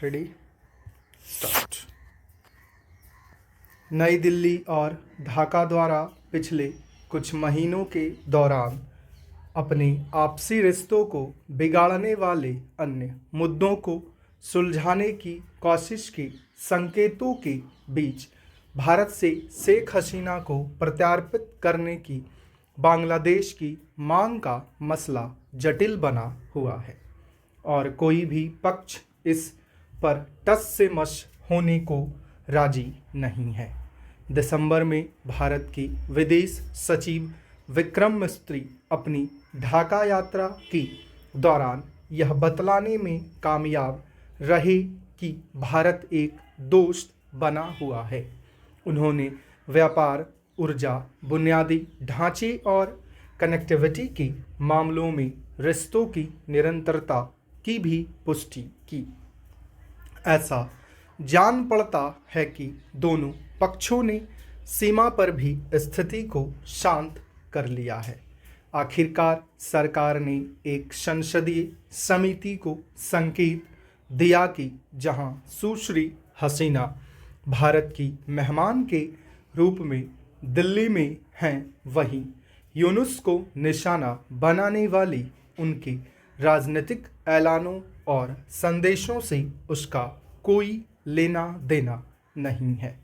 Ready start. नई दिल्ली और ढाका द्वारा पिछले कुछ महीनों के दौरान अपने आपसी रिश्तों को बिगाड़ने वाले अन्य मुद्दों को सुलझाने की कोशिश के संकेतों के बीच भारत से शेख हसीना को प्रत्यार्पित करने की बांग्लादेश की मांग का मसला जटिल बना हुआ है और कोई भी पक्ष इस पर टस से मस होने को राजी नहीं है। दिसंबर में भारत की विदेश सचिव विक्रम मिस्त्री अपनी ढाका यात्रा के दौरान यह बतलाने में कामयाब रहे कि भारत एक दोस्त बना हुआ है। उन्होंने व्यापार, ऊर्जा, बुनियादी ढांचे और कनेक्टिविटी के मामलों में रिश्तों की निरंतरता की भी पुष्टि की। ऐसा जान पड़ता है कि दोनों पक्षों ने सीमा पर भी स्थिति को शांत कर लिया है। आखिरकार सरकार ने एक संसदीय समिति को संकेत दिया कि जहां सुश्री हसीना भारत की मेहमान के रूप में दिल्ली में हैं, वहीं यूनुस को निशाना बनाने वाली उनके राजनीतिक ऐलानों और संदेशों से उसका कोई लेना देना नहीं है।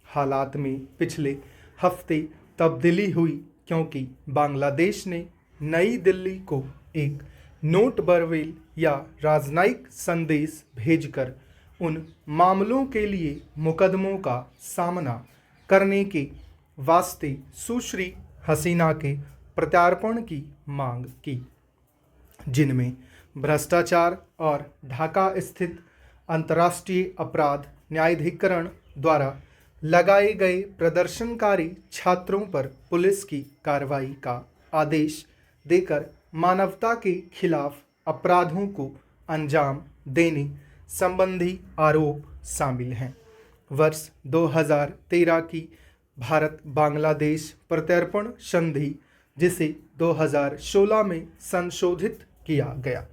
हालात में पिछले हफ्ते तब्दीली हुई क्योंकि बांग्लादेश ने नई दिल्ली को एक नोट बरवेल या राजनयिक संदेश भेजकर उन मामलों के लिए मुकदमों का सामना करने के वास्ते सुश्री हसीना के प्रत्यार्पण की मांग की, जिनमें भ्रष्टाचार और ढाका स्थित अंतर्राष्ट्रीय अपराध न्यायाधिकरण द्वारा लगाए गए प्रदर्शनकारी छात्रों पर पुलिस की कार्रवाई का आदेश देकर मानवता के खिलाफ अपराधों को अंजाम देने संबंधी आरोप शामिल हैं। वर्ष 2013 की भारत बांग्लादेश प्रत्यर्पण संधि, जिसे 2016 में संशोधित किया गया,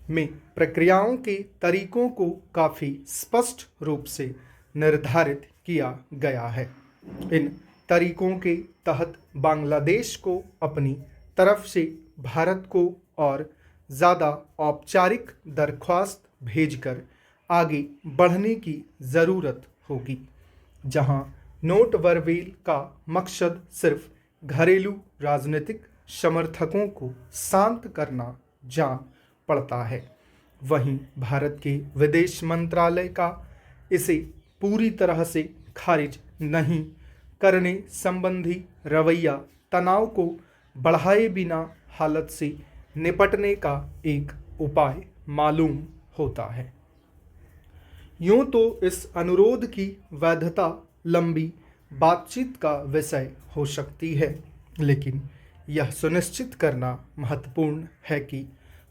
में प्रक्रियाओं के तरीकों को काफ़ी स्पष्ट रूप से निर्धारित किया गया है। इन तरीकों के तहत बांग्लादेश को अपनी तरफ से भारत को और ज़्यादा औपचारिक दरख्वास्त भेजकर आगे बढ़ने की ज़रूरत होगी, जहां नोट बरवेल का मकसद सिर्फ घरेलू राजनीतिक समर्थकों को शांत करना जान पड़ता है। वहीं भारत के विदेश मंत्रालय का इसे पूरी तरह से खारिज नहीं करने संबंधी रवैया तनाव को बढ़ाए बिना हालत से निपटने का एक उपाय मालूम होता है। यूं तो इस अनुरोध की वैधता लंबी बातचीत का विषय हो सकती है, लेकिन यह सुनिश्चित करना महत्वपूर्ण है कि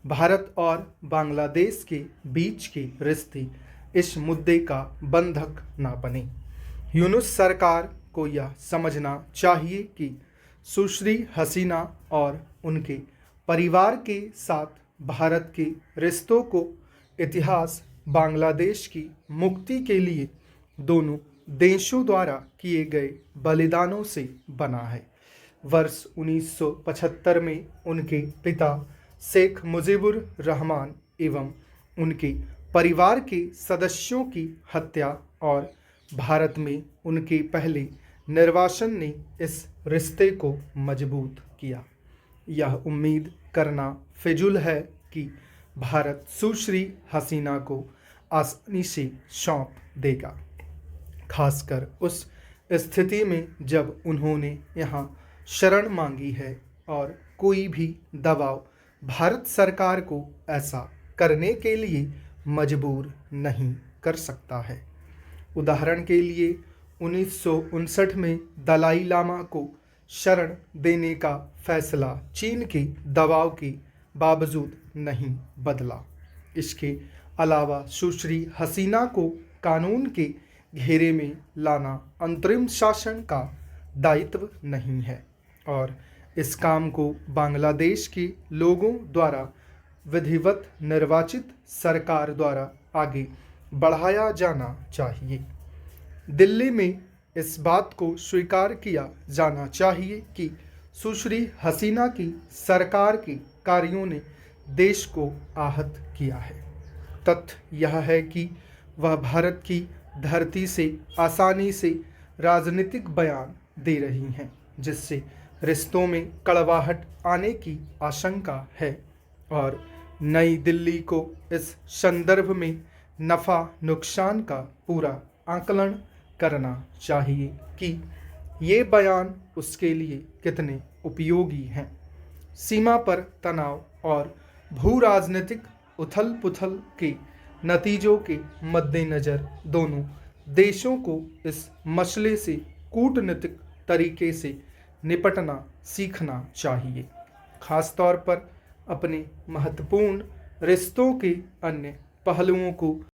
भारत और बांग्लादेश के बीच के रिश्ते इस मुद्दे का बंधक न बने। यूनुस सरकार को यह समझना चाहिए कि सुश्री हसीना और उनके परिवार के साथ भारत के रिश्तों को इतिहास बांग्लादेश की मुक्ति के लिए दोनों देशों द्वारा किए गए बलिदानों से बना है। वर्ष 1975 में उनके पिता शेख मुजीबुर रहमान एवं उनके परिवार के सदस्यों की हत्या और भारत में उनके पहले निर्वासन ने इस रिश्ते को मजबूत किया। यह उम्मीद करना फिजूल है कि भारत सुश्री हसीना को आसानी से सौंप देगा, खासकर उस स्थिति में जब उन्होंने यहाँ शरण मांगी है और कोई भी दबाव भारत सरकार को ऐसा करने के लिए मजबूर नहीं कर सकता है। उदाहरण के लिए 1959 में दलाई लामा को शरण देने का फैसला चीन के दबाव के बावजूद नहीं बदला। इसके अलावा सुश्री हसीना को कानून के घेरे में लाना अंतरिम शासन का दायित्व नहीं है और इस काम को बांग्लादेश के लोगों द्वारा विधिवत निर्वाचित सरकार द्वारा आगे बढ़ाया जाना चाहिए। दिल्ली में इस बात को स्वीकार किया जाना चाहिए कि सुश्री हसीना की सरकार के कार्यों ने देश को आहत किया है। तथ्य यह है कि वह भारत की धरती से आसानी से राजनीतिक बयान दे रही हैं, जिससे रिश्तों में कड़वाहट आने की आशंका है और नई दिल्ली को इस संदर्भ में नफ़ा नुकसान का पूरा आकलन करना चाहिए कि ये बयान उसके लिए कितने उपयोगी हैं। सीमा पर तनाव और भू राजनीतिक उथल पुथल के नतीजों के मद्देनज़र दोनों देशों को इस मसले से कूटनीतिक तरीके से निपटना सीखना चाहिए, खासतौर पर अपने महत्वपूर्ण रिश्तों के अन्य पहलुओं को